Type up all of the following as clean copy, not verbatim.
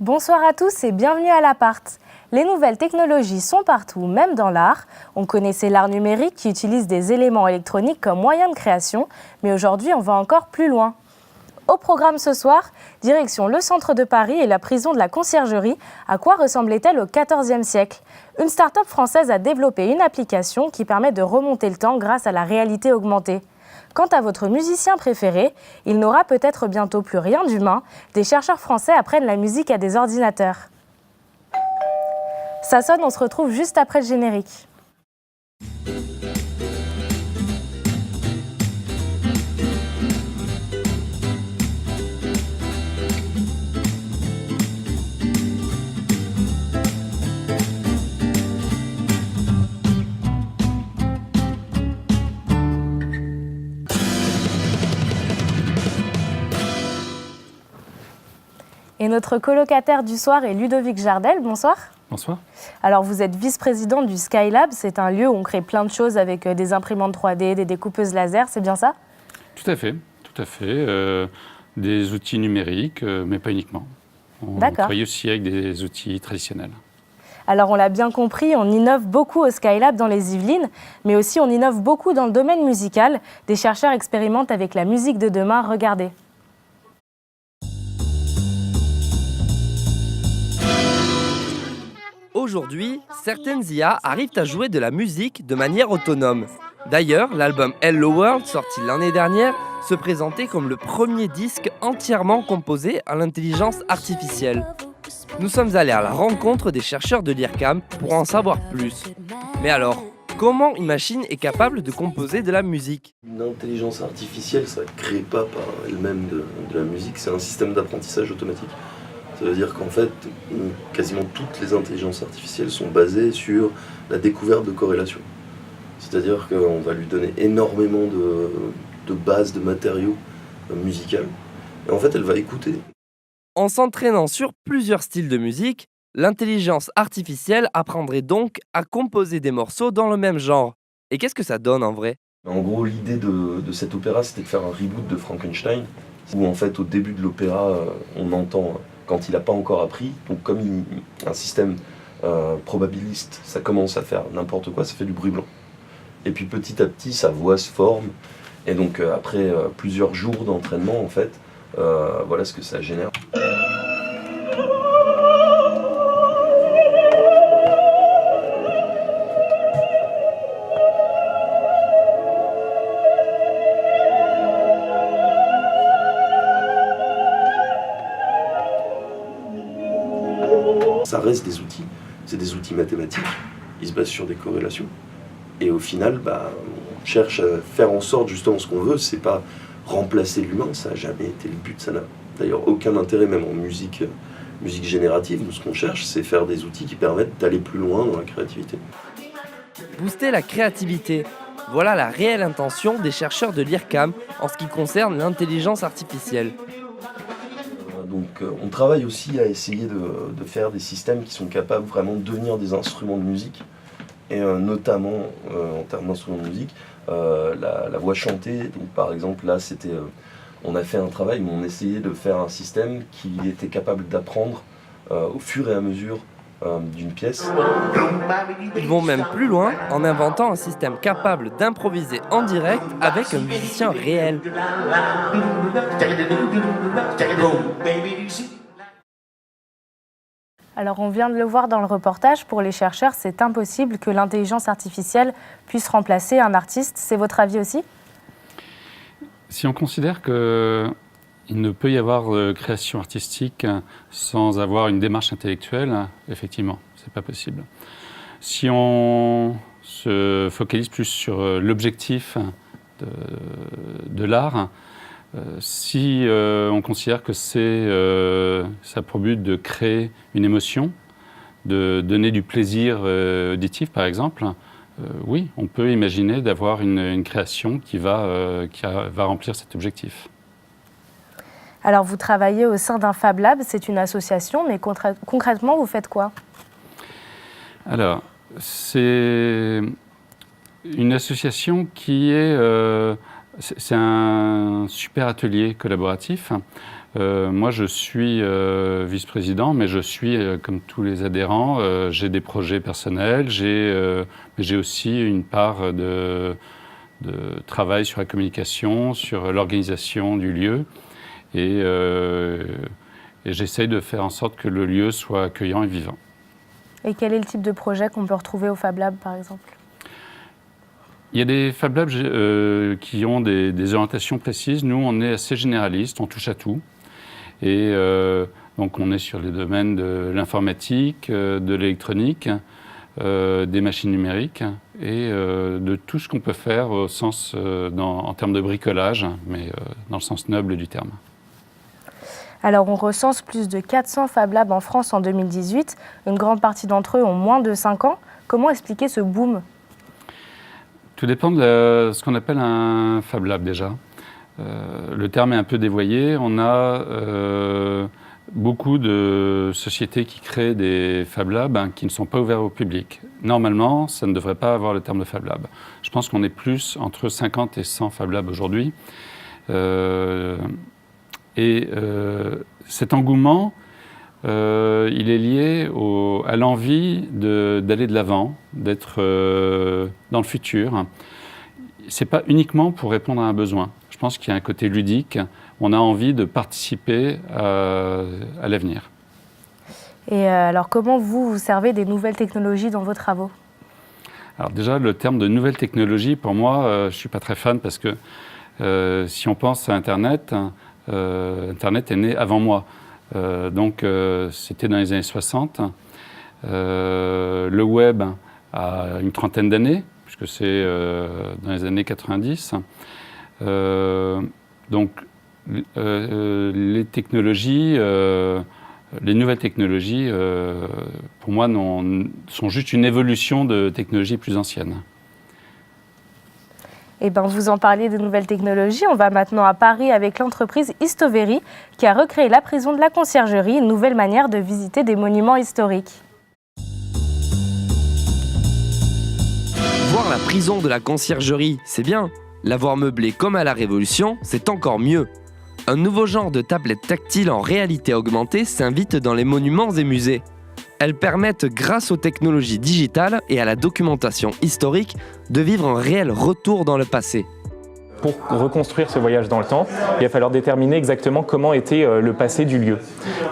Bonsoir à tous et bienvenue à l'appart. Les nouvelles technologies sont partout, même dans l'art. On connaissait l'art numérique qui utilise des éléments électroniques comme moyen de création, mais aujourd'hui on va encore plus loin. Au programme ce soir, direction le centre de Paris et la prison de la Conciergerie. À quoi ressemblait-elle au XIVe siècle? Une start-up française a développé une application qui permet de remonter le temps grâce à la réalité augmentée. Quant à votre musicien préféré, il n'aura peut-être bientôt plus rien d'humain. Des chercheurs français apprennent la musique à des ordinateurs. Ça sonne, on se retrouve juste après le générique. Et notre colocataire du soir est Ludovic Jardel. Bonsoir. Bonsoir. Alors vous êtes vice-président du Skylab. C'est un lieu où on crée plein de choses avec des imprimantes 3D, des découpeuses laser, c'est bien ça? Tout à fait, tout à fait. Des outils numériques, mais pas uniquement. On travaille aussi avec des outils traditionnels. Alors on l'a bien compris, on innove beaucoup au Skylab dans les Yvelines, mais aussi on innove beaucoup dans le domaine musical. Des chercheurs expérimentent avec la musique de demain. Regardez. Aujourd'hui, certaines IA arrivent à jouer de la musique de manière autonome. D'ailleurs, l'album Hello World, sorti l'année dernière, se présentait comme le premier disque entièrement composé à l'intelligence artificielle. Nous sommes allés à la rencontre des chercheurs de l'IRCAM pour en savoir plus. Mais alors, comment une machine est capable de composer de la musique? Une intelligence artificielle, ça ne crée pas par elle-même de la musique, c'est un système d'apprentissage automatique. Ça veut dire qu'en fait, quasiment toutes les intelligences artificielles sont basées sur la découverte de corrélations. C'est-à-dire qu'on va lui donner énormément de bases, de matériaux musicaux. Et en fait, elle va écouter. En s'entraînant sur plusieurs styles de musique, l'intelligence artificielle apprendrait donc à composer des morceaux dans le même genre. Et qu'est-ce que ça donne en vrai? En gros, l'idée de cet opéra, c'était de faire un reboot de Frankenstein, où en fait, au début de l'opéra, on entend... quand il n'a pas encore appris, donc comme un système probabiliste, ça commence à faire n'importe quoi, ça fait du bruit blanc. Et puis petit à petit, sa voix se forme, et donc après plusieurs jours d'entraînement, en fait, voilà ce que ça génère. Ça reste des outils, c'est des outils mathématiques, ils se basent sur des corrélations. Et au final, on cherche à faire en sorte justement ce qu'on veut, c'est pas remplacer l'humain, ça n'a jamais été le but, ça n'a d'ailleurs aucun intérêt, même en musique générative. Nous, ce qu'on cherche, c'est faire des outils qui permettent d'aller plus loin dans la créativité. Booster la créativité, voilà la réelle intention des chercheurs de l'IRCAM en ce qui concerne l'intelligence artificielle. Donc on travaille aussi à essayer de faire des systèmes qui sont capables vraiment de devenir des instruments de musique, et notamment en termes d'instruments de musique, la voix chantée. Donc par exemple là on a fait un travail où on essayait de faire un système qui était capable d'apprendre au fur et à mesure d'une pièce. Ils vont même plus loin en inventant un système capable d'improviser en direct avec un musicien réel. Alors on vient de le voir dans le reportage, pour les chercheurs, c'est impossible que l'intelligence artificielle puisse remplacer un artiste. C'est votre avis aussi? Si on considère qu'il ne peut y avoir de création artistique sans avoir une démarche intellectuelle, effectivement, c'est pas possible. Si on se focalise plus sur l'objectif de l'art, si on considère que ça a pour but de créer une émotion, de donner du plaisir auditif par exemple, oui, on peut imaginer d'avoir une création qui va remplir cet objectif. Alors vous travaillez au sein d'un Fab Lab, c'est une association, mais concrètement vous faites quoi? Alors, c'est une association qui est... c'est un super atelier collaboratif Moi, je suis vice-président, mais je suis, comme tous les adhérents, j'ai des projets personnels, mais j'ai aussi une part de travail sur la communication, sur l'organisation du lieu. Et j'essaye de faire en sorte que le lieu soit accueillant et vivant. Et quel est le type de projet qu'on peut retrouver au Fab Lab, par exemple? Il y a des Fab Labs qui ont des orientations précises. Nous, on est assez généraliste, on touche à tout. Et donc, on est sur les domaines de l'informatique, de l'électronique, des machines numériques et de tout ce qu'on peut faire au sens, en termes de bricolage, mais dans le sens noble du terme. Alors, on recense plus de 400 Fab Labs en France en 2018. Une grande partie d'entre eux ont moins de 5 ans. Comment expliquer ce boom? Tout dépend de ce qu'on appelle un Fab Lab déjà. Le terme est un peu dévoyé. On a beaucoup de sociétés qui créent des Fab Labs qui ne sont pas ouverts au public. Normalement, ça ne devrait pas avoir le terme de Fab Lab. Je pense qu'on est plus entre 50 et 100 Fab Labs aujourd'hui. Cet engouement, il est lié à l'envie d'aller de l'avant, d'être dans le futur. Ce n'est pas uniquement pour répondre à un besoin. Je pense qu'il y a un côté ludique. On a envie de participer à l'avenir. Et alors, comment vous servez des nouvelles technologies dans vos travaux? Alors déjà, le terme de nouvelle technologie, pour moi, je ne suis pas très fan parce que si on pense à Internet, Internet est né avant moi. Donc, c'était dans les années 60. Le web a une trentaine d'années, puisque c'est dans les années 90. Donc, les technologies, les nouvelles technologies, pour moi, sont juste une évolution de technologies plus anciennes. Eh bien, vous en parliez des nouvelles technologies. On va maintenant à Paris avec l'entreprise Histovery qui a recréé la prison de la Conciergerie, une nouvelle manière de visiter des monuments historiques. Voir la prison de la Conciergerie, c'est bien. La voir meublée comme à la Révolution, c'est encore mieux. Un nouveau genre de tablette tactile en réalité augmentée s'invite dans les monuments et musées. Elles permettent, grâce aux technologies digitales et à la documentation historique, de vivre un réel retour dans le passé. Pour reconstruire ce voyage dans le temps, il va falloir déterminer exactement comment était le passé du lieu.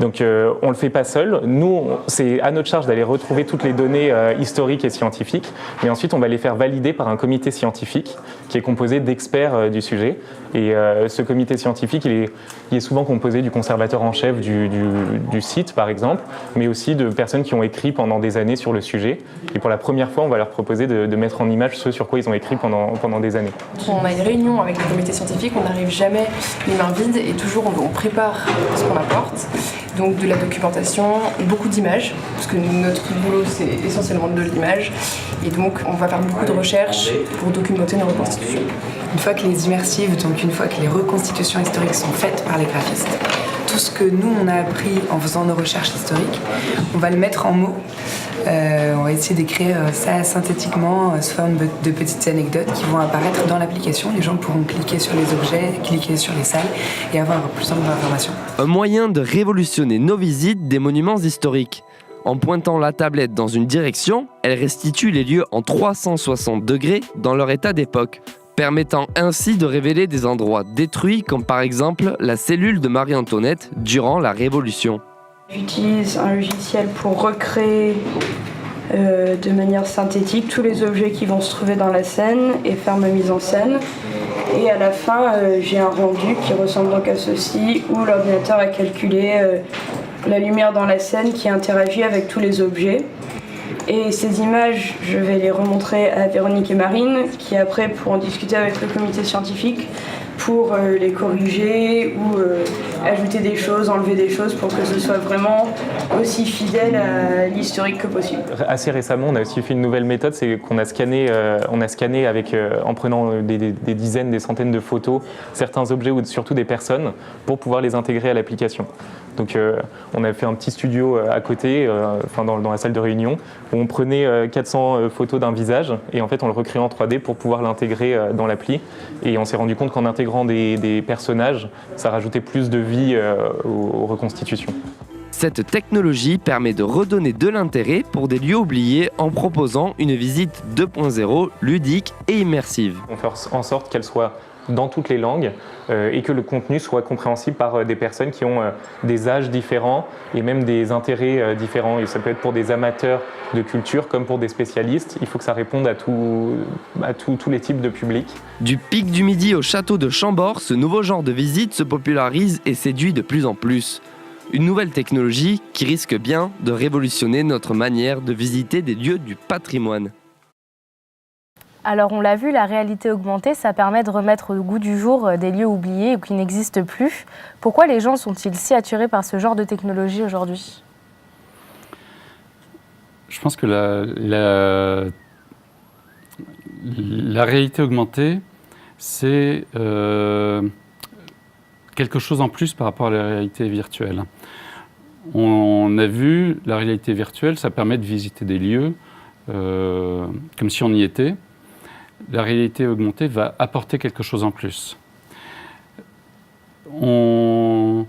Donc on ne le fait pas seul. Nous, c'est à notre charge d'aller retrouver toutes les données historiques et scientifiques, mais ensuite on va les faire valider par un comité scientifique qui est composé d'experts du sujet. Et ce comité scientifique, il est souvent composé du conservateur en chef du site, par exemple, mais aussi de personnes qui ont écrit pendant des années sur le sujet. Et pour la première fois, on va leur proposer de mettre en image ce sur quoi ils ont écrit pendant des années. On a une réunion avec le comité scientifique, on n'arrive jamais les mains vides et toujours on prépare ce qu'on apporte. Donc de la documentation, beaucoup d'images, parce que notre boulot c'est essentiellement de l'image. Et donc on va faire beaucoup de recherches pour documenter nos reconstitutions. Une fois que les immersives, donc une fois que les reconstitutions historiques sont faites par les graphistes, tout ce que nous on a appris en faisant nos recherches historiques, on va le mettre en mots. On va essayer d'écrire ça synthétiquement sous forme de petites anecdotes qui vont apparaître dans l'application. Les gens pourront cliquer sur les objets, cliquer sur les salles et avoir plus d'informations. Un moyen de révolutionner nos visites des monuments historiques. En pointant la tablette dans une direction, elle restitue les lieux en 360 degrés dans leur état d'époque, permettant ainsi de révéler des endroits détruits comme par exemple la cellule de Marie-Antoinette durant la Révolution. J'utilise un logiciel pour recréer de manière synthétique tous les objets qui vont se trouver dans la scène et faire ma mise en scène. Et à la fin, j'ai un rendu qui ressemble donc à ceci, où l'ordinateur a calculé la lumière dans la scène qui interagit avec tous les objets. Et ces images, je vais les remontrer à Véronique et Marine, qui après pourront discuter avec le comité scientifique pour les corriger ou ajouter des choses, enlever des choses pour que ce soit vraiment aussi fidèle à l'historique que possible. Assez récemment, on a aussi fait une nouvelle méthode, c'est qu'on a scanné, avec, en prenant des dizaines, des centaines de photos, certains objets ou surtout des personnes pour pouvoir les intégrer à l'application. Donc on a fait un petit studio à côté, dans la salle de réunion, où on prenait 400 photos d'un visage et en fait on le recréait en 3D pour pouvoir l'intégrer dans l'appli. Et on s'est rendu compte qu'en intégrant des personnages, ça rajoutait plus de vie aux reconstitutions. Cette technologie permet de redonner de l'intérêt pour des lieux oubliés en proposant une visite 2.0 ludique et immersive. On fait en sorte qu'elle soit dans toutes les langues et que le contenu soit compréhensible par des personnes qui ont des âges différents et même des intérêts différents. Et ça peut être pour des amateurs de culture comme pour des spécialistes. Il faut que ça réponde à tous les types de publics. Du Pic du Midi au château de Chambord, ce nouveau genre de visite se popularise et séduit de plus en plus. Une nouvelle technologie qui risque bien de révolutionner notre manière de visiter des lieux du patrimoine. Alors on l'a vu, la réalité augmentée, ça permet de remettre au goût du jour des lieux oubliés ou qui n'existent plus. Pourquoi les gens sont-ils si attirés par ce genre de technologie aujourd'hui ? Je pense que la réalité augmentée, c'est quelque chose en plus par rapport à la réalité virtuelle. On a vu, la réalité virtuelle, ça permet de visiter des lieux comme si on y était. La réalité augmentée va apporter quelque chose en plus. On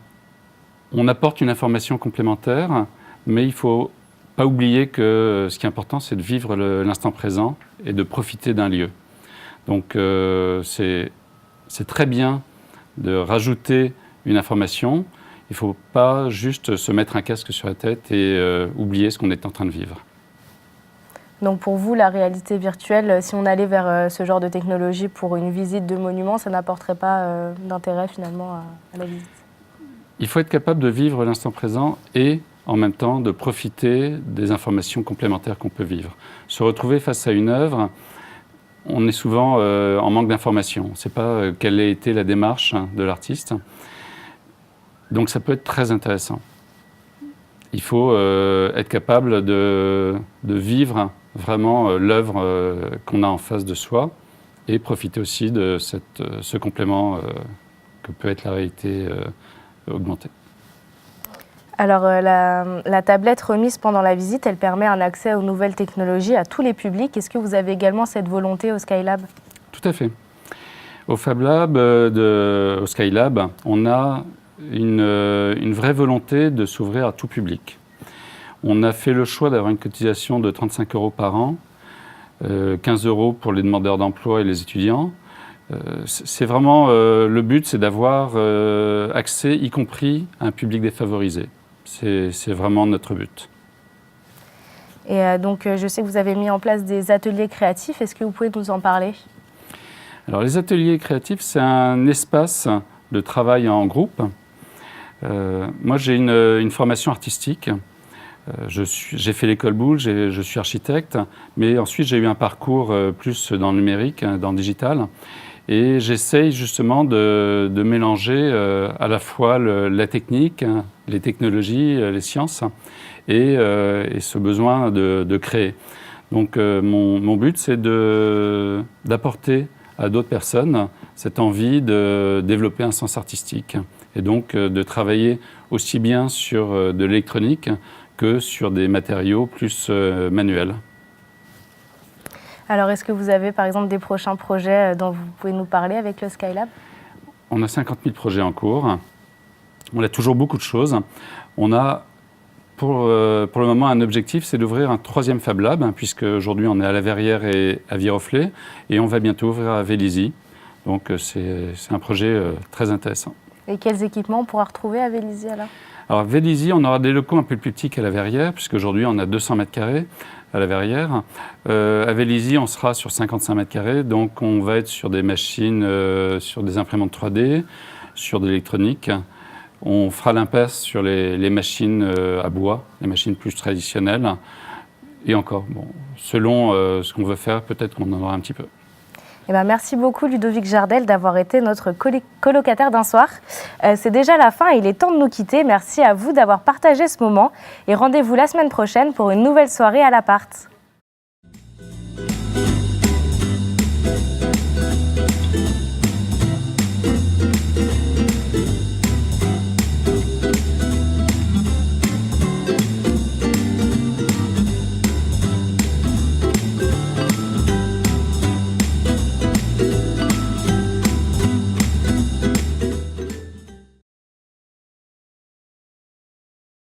apporte une information complémentaire, mais il ne faut pas oublier que ce qui est important, c'est de vivre l'instant présent et de profiter d'un lieu. Donc c'est très bien de rajouter une information. Il ne faut pas juste se mettre un casque sur la tête et oublier ce qu'on est en train de vivre. Donc pour vous, la réalité virtuelle, si on allait vers ce genre de technologie pour une visite de monument, ça n'apporterait pas d'intérêt finalement à la visite ? Il faut être capable de vivre l'instant présent et en même temps de profiter des informations complémentaires qu'on peut vivre. Se retrouver face à une œuvre, on est souvent en manque d'informations. On ne sait pas quelle a été la démarche de l'artiste. Donc ça peut être très intéressant. Il faut être capable de vivre vraiment l'œuvre qu'on a en face de soi et profiter aussi de ce complément que peut être la réalité augmentée. Alors la tablette remise pendant la visite, elle permet un accès aux nouvelles technologies à tous les publics. Est-ce que vous avez également cette volonté au Skylab ? Tout à fait. Au Fab Lab, au Skylab, on a une vraie volonté de s'ouvrir à tout public. On a fait le choix d'avoir une cotisation de 35 € par an, 15 € pour les demandeurs d'emploi et les étudiants. C'est vraiment le but, c'est d'avoir accès, y compris à un public défavorisé. C'est vraiment notre but. Et donc, je sais que vous avez mis en place des ateliers créatifs. Est-ce que vous pouvez nous en parler ? Alors, les ateliers créatifs, c'est un espace de travail en groupe. Moi, j'ai une formation artistique. J'ai fait l'école Boulle, je suis architecte, mais ensuite j'ai eu un parcours plus dans le numérique, dans le digital, et j'essaye justement de mélanger à la fois la technique, les technologies, les sciences, et ce besoin de créer. Donc mon but, c'est d'apporter à d'autres personnes cette envie de développer un sens artistique, et donc de travailler aussi bien sur de l'électronique que sur des matériaux plus manuels. Alors, est-ce que vous avez, par exemple, des prochains projets dont vous pouvez nous parler avec le Skylab ? On a 50 000 projets en cours. On a toujours beaucoup de choses. On a, pour le moment, un objectif, c'est d'ouvrir un 3e Fab Lab, puisque aujourd'hui on est à La Verrière et à Viroflay, et on va bientôt ouvrir à Vélizy. Donc, c'est un projet très intéressant. Et quels équipements on pourra retrouver à Vélizy alors ? Alors, à Vélizy, on aura des locaux un peu plus petits qu'à La Verrière, puisqu'aujourd'hui, on a 200 mètres carrés à La Verrière. À Vélizy, on sera sur 55 mètres carrés, donc on va être sur des machines, sur des imprimantes 3D, sur de l'électronique. On fera l'impasse sur les machines à bois, les machines plus traditionnelles. Et encore, bon, selon ce qu'on veut faire, peut-être qu'on en aura un petit peu. Eh ben, merci beaucoup Ludovic Jardel d'avoir été notre colocataire d'un soir. C'est déjà la fin et il est temps de nous quitter. Merci à vous d'avoir partagé ce moment et rendez-vous la semaine prochaine pour une nouvelle soirée à l'appart.